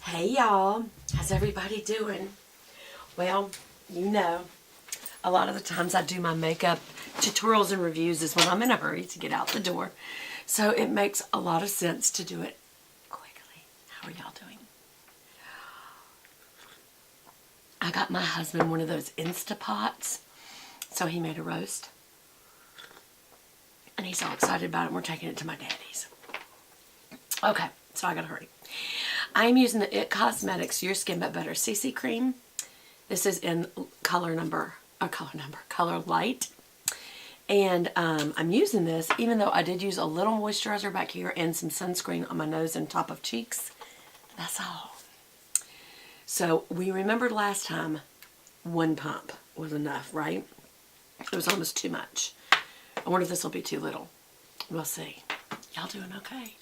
Hey y'all, how's everybody doing? Well, you know, a lot of the times I do my makeup tutorials and reviews is when I'm in a hurry to get out the door. So it makes a lot of sense to do it quickly. How are y'all doing? I got my husband one of those Instapots. So he made a roast. And he's all excited about it and we're taking it to my daddy's. Okay, so I gotta hurry. I'm using the Causemetics Your Skin But Better CC Cream. This is in color light. And I'm using this even though I did use a little moisturizer back here and some sunscreen on my nose and top of cheeks. That's all. So we remembered last time one pump was enough, right? It was almost too much. I wonder if this will be too little. We'll see. Y'all doing okay?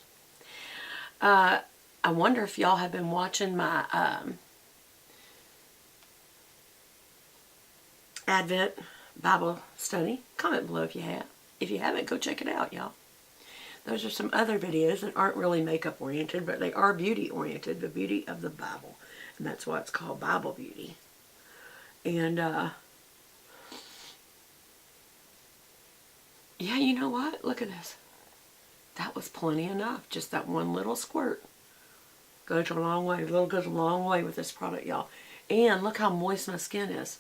I wonder if y'all have been watching my Advent Bible study. Comment below if you have. If you haven't, go check it out, y'all. Those are some other videos that aren't really makeup oriented, but they are beauty oriented. The beauty of the Bible. And that's why it's called Bible Beauty. And, yeah, you know what? Look at this. That was plenty enough. Just that one little squirt. Goes a long way. Goes a long way with this product, y'all. And look how moist my skin is.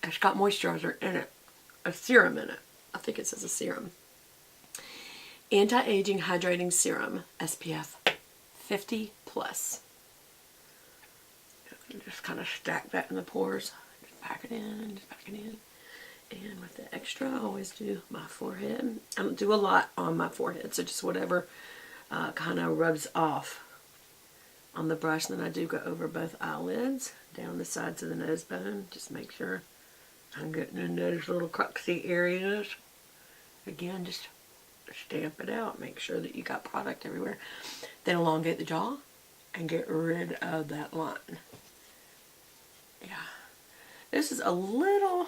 It's got moisturizer in it. A serum in it. I think it says a serum. Anti-aging hydrating serum. SPF 50 plus. Just kind of stack that in the pores. Just pack it in. Just pack it in. And with the extra, I always do my forehead. I don't do a lot on my forehead, so just whatever kind of rubs off on the brush. And then I do go over both eyelids, down the sides of the nose bone. Just make sure I'm getting in those little cruxy areas. Again, just stamp it out. Make sure that you got product everywhere. Then elongate the jaw and get rid of that line. Yeah. This is a little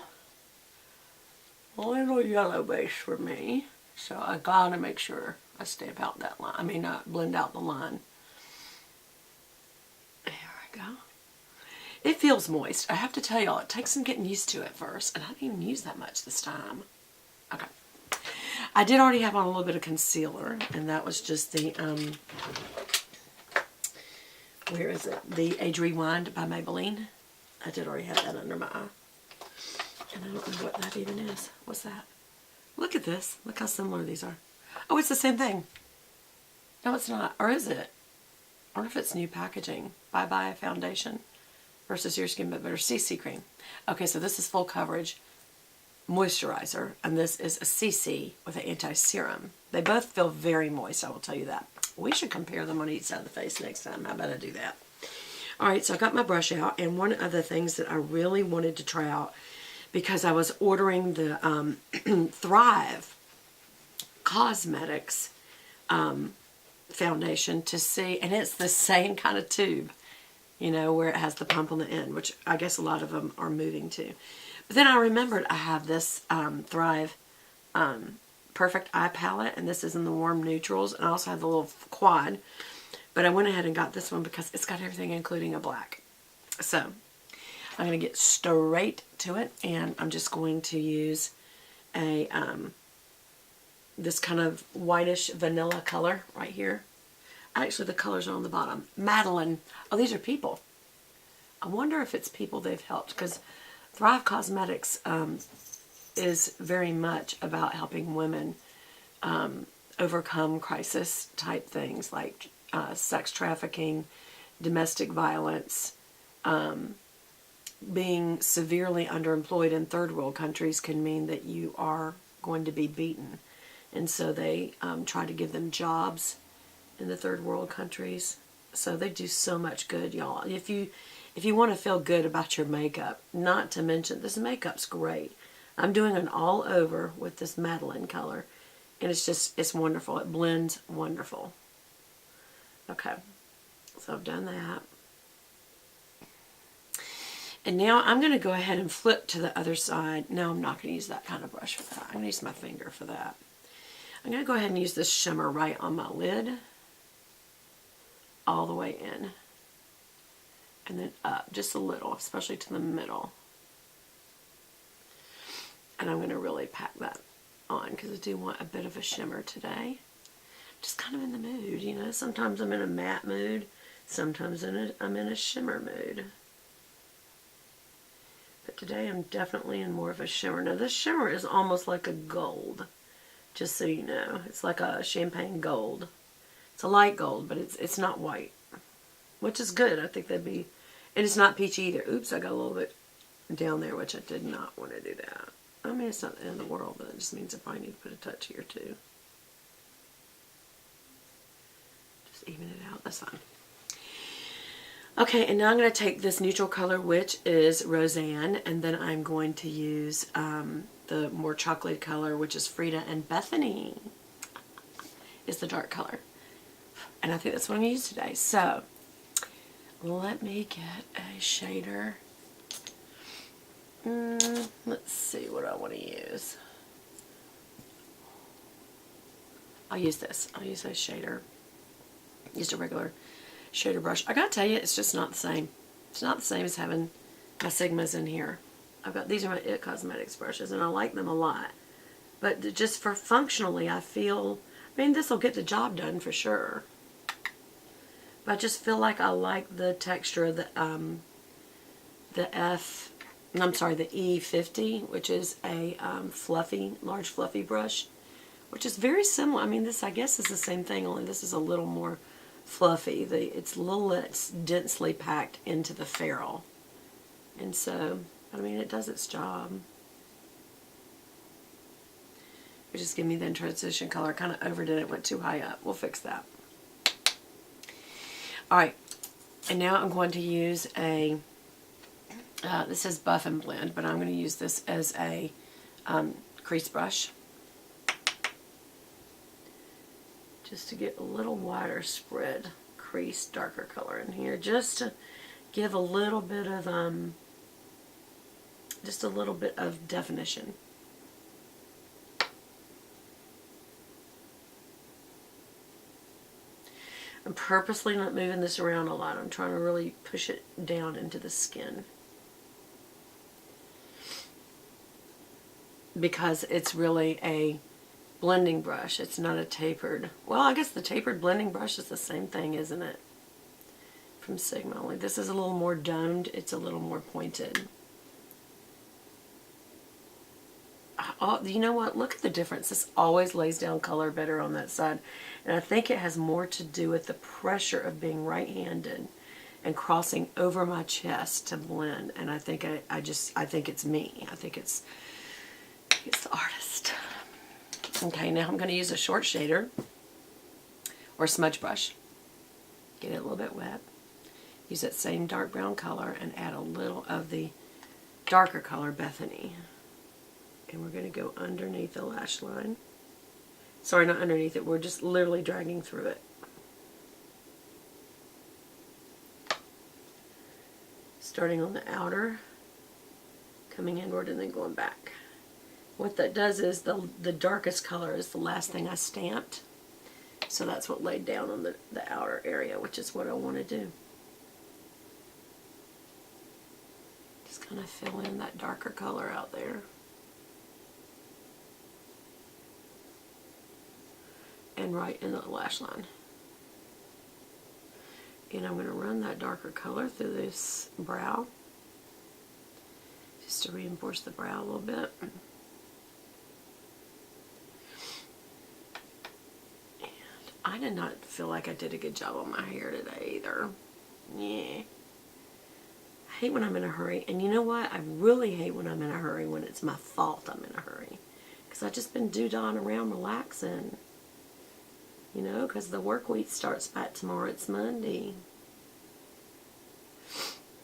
yellow base for me. So I gotta make sure I stamp out that line. I mean, blend out the line. There we go. It feels moist. I have to tell y'all, it takes some getting used to at first. And I didn't even use that much this time. Okay. I did already have on a little bit of concealer. And that was just the, where is it? The Age Rewind by Maybelline. I did already have that under my eye. And I don't know what that even is. What's that? Look at this. Look how similar these are. Oh, it's the same thing. No, it's not. Or is it? I wonder if it's new packaging. Bye Bye Foundation versus Your Skin But Better CC Cream. Okay, so this is full coverage moisturizer. And this is a CC with an anti-serum. They both feel very moist, I will tell you that. We should compare them on each side of the face next time. How about I do that? Alright, so I got my brush out. And one of the things that I really wanted to try out, because I was ordering the Thrive Causemetics foundation to see, and it's the same kind of tube, you know, where it has the pump on the end, which I guess a lot of them are moving to. But then I remembered I have this Thrive Perfect Eye Palette, and this is in the warm neutrals, and I also have the little quad, but I went ahead and got this one because it's got everything including a black. So I'm going to get straight to it, and I'm just going to use a this kind of whitish vanilla color right here. Actually, the colors are on the bottom. Madeline. Oh, these are people. I wonder if it's people they've helped, because Thrive Causemetics is very much about helping women overcome crisis type things like sex trafficking, domestic violence. Being severely underemployed in third world countries can mean that you are going to be beaten. And so they try to give them jobs in the third world countries. So they do so much good, y'all. If you want to feel good about your makeup, not to mention this makeup's great. I'm doing an all over with this Madeline color. And it's wonderful. It blends wonderful. Okay. So I've done that. And now I'm going to go ahead and flip to the other side. No, I'm not going to use that kind of brush for that. I'm going to use my finger for that. I'm going to go ahead and use this shimmer right on my lid. All the way in. and then up just a little, especially to the middle. And I'm going to really pack that on because I do want a bit of a shimmer today. Just kind of in the mood, you know. Sometimes I'm in a matte mood. Sometimes I'm in a shimmer mood. But today I'm definitely in more of a shimmer. Now this shimmer is almost like a gold, just so you know. It's like a champagne gold. It's a light gold, but it's not white, which is good. I think that'd be, and it's not peachy either. Oops, I got a little bit down there, which I did not want to do that. I mean, it's not the end of the world, but it just means I probably need to put a touch here too. Just even it out, that's fine. Okay, and now I'm going to take this neutral color, which is Roseanne, and then I'm going to use the more chocolate color, which is Frida, and Bethany is the dark color. And I think that's what I'm going to use today. So, let me get a shader. Let's see what I want to use. I'll use this. I'll use a shader. Just a regular shader brush. I gotta tell you, it's just not the same. It's not the same as having my Sigmas in here. These are my It Causemetics brushes, and I like them a lot. But just for functionally, I feel, I mean, this will get the job done for sure. But I just feel like I like the texture of the E50, which is a large fluffy brush, which is very similar. I mean, this I guess is the same thing, only this is a little more fluffy. It's a little less densely packed into the ferrule. And so, I mean, it does its job. It just gave me the transition color. Kind of overdid it, went too high up. We'll fix that. Alright, and now I'm going to use a, this is Buff and Blend, but I'm going to use this as a crease brush. Just to get a little wider spread crease, darker color in here, just to give a little bit of definition. I'm purposely not moving this around a lot. I'm trying to really push it down into the skin, because it's really a blending brush. It's not a tapered. Well, I guess the tapered blending brush is the same thing, isn't it? From Sigma. Only this is a little more domed. It's a little more pointed. Oh, you know what? Look at the difference. This always lays down color better on that side. And I think it has more to do with the pressure of being right-handed and crossing over my chest to blend. And I think I think it's me. I think it's the artist. Okay, now I'm going to use a short shader or smudge brush. Get it a little bit wet. Use that same dark brown color and add a little of the darker color, Bethany. And we're going to go underneath the lash line. Sorry, not underneath it. We're just literally dragging through it. Starting on the outer, coming inward and then going back. What that does is the darkest color is the last thing I stamped. So that's what laid down on the outer area, which is what I want to do. Just kind of fill in that darker color out there. And right in the lash line. And I'm going to run that darker color through this brow, just to reinforce the brow a little bit. And I did not feel like I did a good job on my hair today either. Yeah. I hate when I'm in a hurry. And you know what? I really hate when I'm in a hurry, when it's my fault I'm in a hurry. Because I've just been doo-dahing around relaxing. You know, because the work week starts back tomorrow. It's Monday.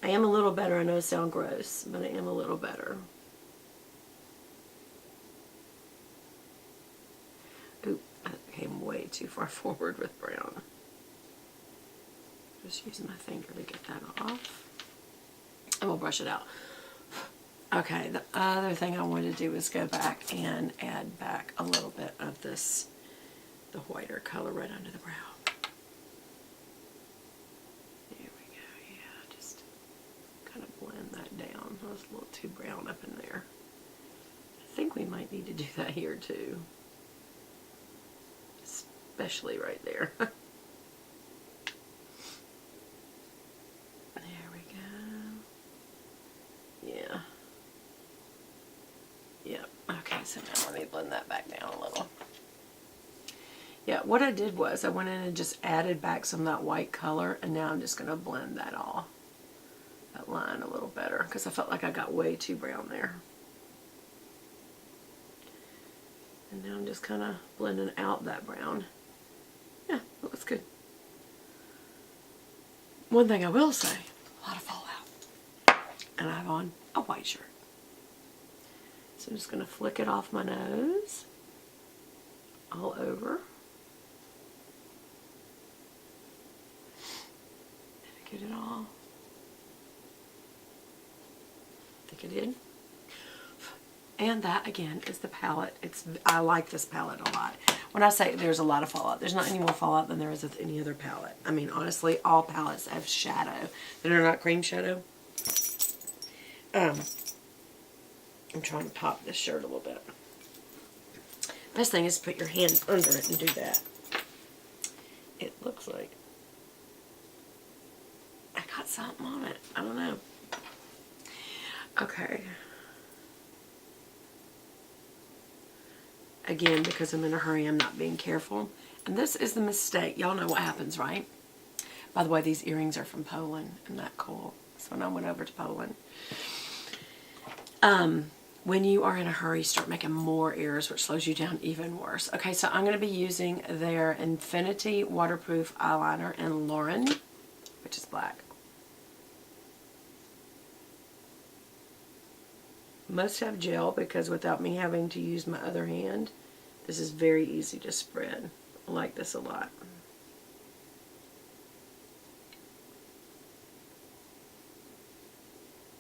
I am a little better. I know I sound gross, but I am a little better. Oop, I came way too far forward with brown. Just using my finger to get that off. And we'll brush it out. Okay, the other thing I wanted to do was go back and add back a little bit of this, the whiter color right under the brow. There we go, yeah, just too brown up in there. I think we might need to do that here too. Especially right there. There we go. Yeah. Yep. Okay, so now let me blend that back down a little. Yeah, what I did was I went in and just added back some of that white color, and now I'm just going to blend that line a little better, because I felt like I got way too brown there. And now I'm just kind of blending out that brown. Yeah, it looks good. One thing I will say, a lot of fallout. And I have on a white shirt. So I'm just going to flick it off my nose, all over. Did I get it all? I think I did. And that, again, is the palette. I like this palette a lot. When I say there's a lot of fallout, there's not any more fallout than there is with any other palette. I mean, honestly, all palettes have shadow that are not cream shadow. I'm trying to pop this shirt a little bit. Best thing is to put your hand under it and do that. It looks like I got something on it. I don't know. Okay. Again, because I'm in a hurry, I'm not being careful. And this is the mistake. Y'all know what happens, right? By the way, these earrings are from Poland. Isn't that cool? So when I went over to Poland. When you are in a hurry, you start making more errors, which slows you down even worse. Okay, so I'm going to be using their Infinity Waterproof Eyeliner in Lauren, which is black. Must have gel, because without me having to use my other hand, this is very easy to spread. I like this a lot.